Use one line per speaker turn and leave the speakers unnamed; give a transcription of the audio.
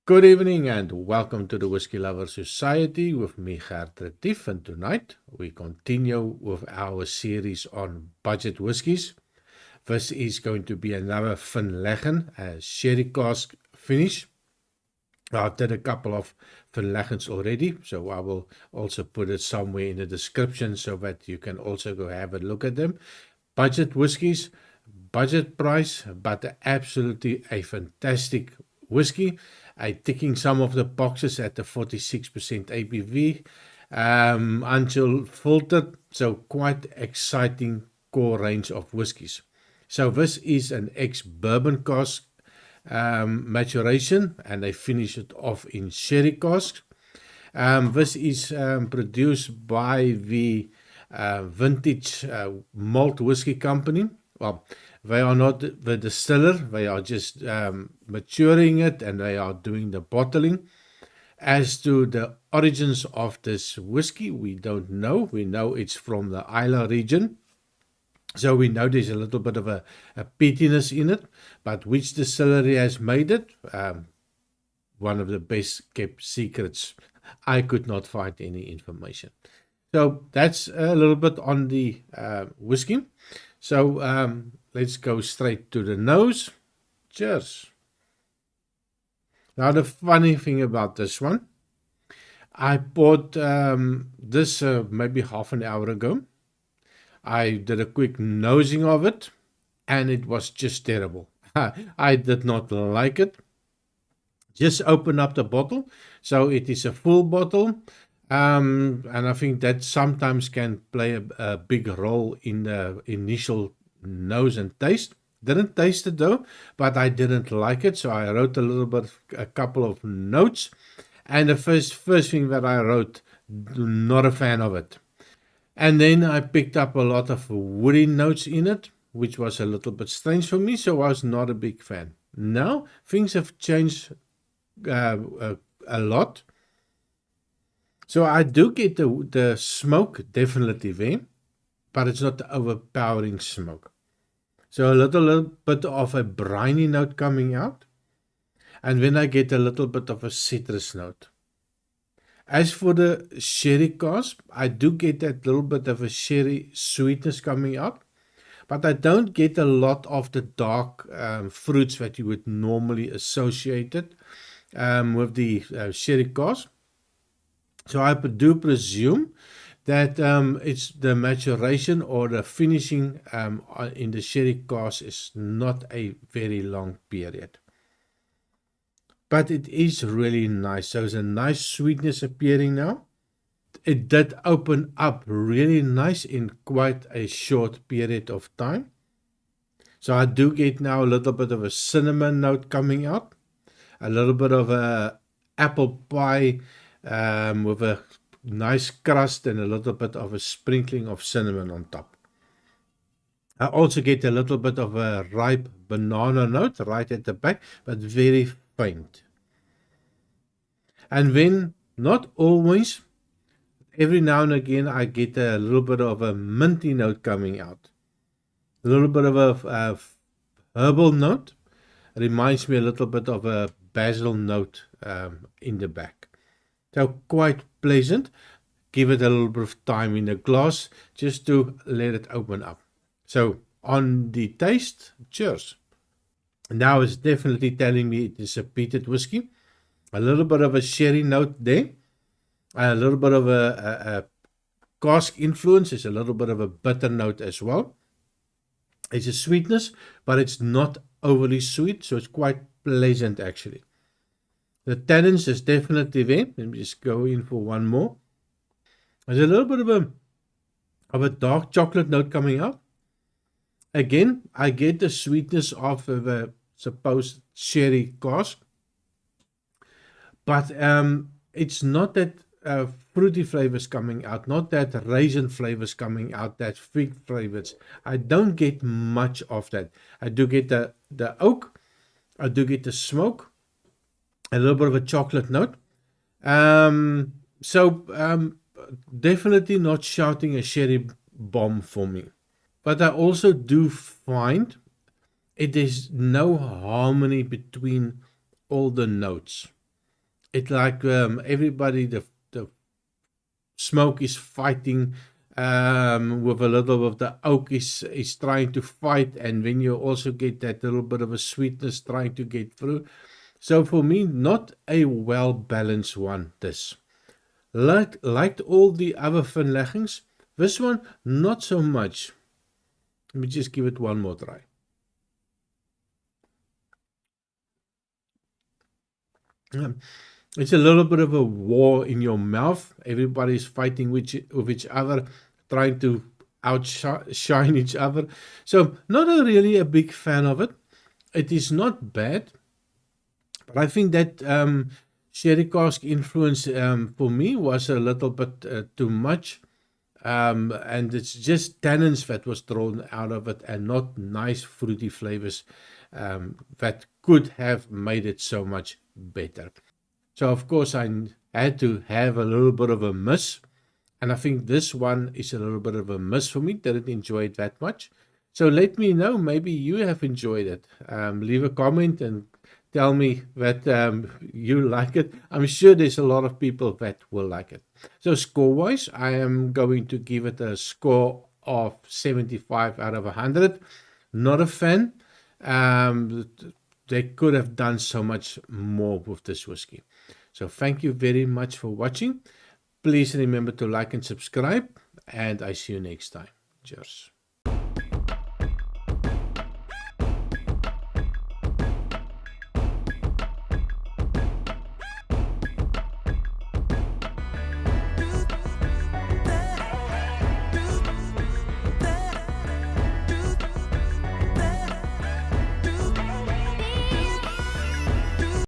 Good evening and welcome to the Whiskey Lover Society with me, Gert Retief. And tonight we continue with our series on budget whiskies. This is going to be another Finlaggan Sherry Cask finish. I've done a couple of Finlaggans already, so I will also put it somewhere in the description so that you can also go have a look at them. Budget whiskies, budget price, but absolutely a fantastic whiskey. Ticking some of the boxes at the 46% ABV, until filtered, so quite exciting core range of whiskies. So this is an ex-bourbon cask maturation, and they finish it off in sherry casks. This is produced by the Vintage Malt Whiskey Company. Well, they are not the distiller, they are just maturing it and they are doing the bottling. As to the origins of this whiskey, we don't know. We know it's from the Isla region. So we know there's a little bit of a peatiness in it, but which distillery has made it? One of the best kept secrets. I could not find any information. So that's a little bit on the whiskey. So let's go straight to the nose. Cheers. Now the funny thing about this one, I bought this maybe half an hour ago. I did a quick nosing of it and it was just terrible. I did not like it. Just open up the bottle. So it is a full bottle. And I think that sometimes can play a big role in the initial nose and taste. Didn't taste it though, but I didn't like it. So I wrote a couple of notes. And the first thing that I wrote, not a fan of it. And then I picked up a lot of woody notes in it, which was a little bit strange for me, so I was not a big fan. Now, things have changed a lot. So I do get the smoke definitely there, but it's not the overpowering smoke. So a little bit of a briny note coming out, and then I get a little bit of a citrus note. As for the sherry cask, I do get that little bit of a sherry sweetness coming out, but I don't get a lot of the dark fruits that you would normally associate it with the sherry cask. So I do presume that it's the maturation or the finishing in the sherry cask is not a very long period. But it is really nice. So there's a nice sweetness appearing now. It did open up really nice in quite a short period of time. So I do get now a little bit of a cinnamon note coming out. A little bit of a apple pie with a nice crust and a little bit of a sprinkling of cinnamon on top. I also get a little bit of a ripe banana note right at the back, but very faint. And then, not always, every now and again I get a little bit of a minty note coming out. A little bit of a herbal note. Reminds me a little bit of a basil note in the back. So quite pleasant. Give it a little bit of time in the glass just to let it open up. So on the taste, cheers. Now it's definitely telling me it is a peated whiskey. A little bit of a sherry note there. A little bit of a cask influence. It's a little bit of a bitter note as well. It's a sweetness, but it's not overly sweet, so it's quite pleasant actually. The tannins is definitely there. Let me just go in for one more. There's a little bit of a dark chocolate note coming out. Again, I get the sweetness of the supposed sherry cask, but it's not that fruity flavors coming out, not that raisin flavors coming out, that fig flavors. I don't get much of that. I do get the oak, I do get the smoke, a little bit of a chocolate note. Definitely not shouting a sherry bomb for me. But I also do find it is no harmony between all the notes. It like everybody, the smoke is fighting with a little of the oak is trying to fight, and then you also get that little bit of a sweetness trying to get through. So for me, not a well balanced one. This liked all the other Finlaggans. This one not so much. Let me just give it one more try. Um, It's a little bit of a war in your mouth. Everybody's fighting with each other, trying to outshine each other. So, not really a big fan of it. It is not bad, but I think that sherry cask influence for me was a little bit too much. And it's just tannins that was thrown out of it and not nice fruity flavors that could have made it so much better. So of course I had to have a little bit of a miss, and I think this one is a little bit of a miss for me. Didn't enjoy it that much. So let me know. Maybe you have enjoyed it. Leave a comment and tell me that you like it. I'm sure there's a lot of people that will like it. So score wise, I am going to give it a score of 75 out of 100. Not a fan. Um, they could have done so much more with this whiskey. So thank you very much for watching. Please remember to like and subscribe, and I see you next time. Cheers.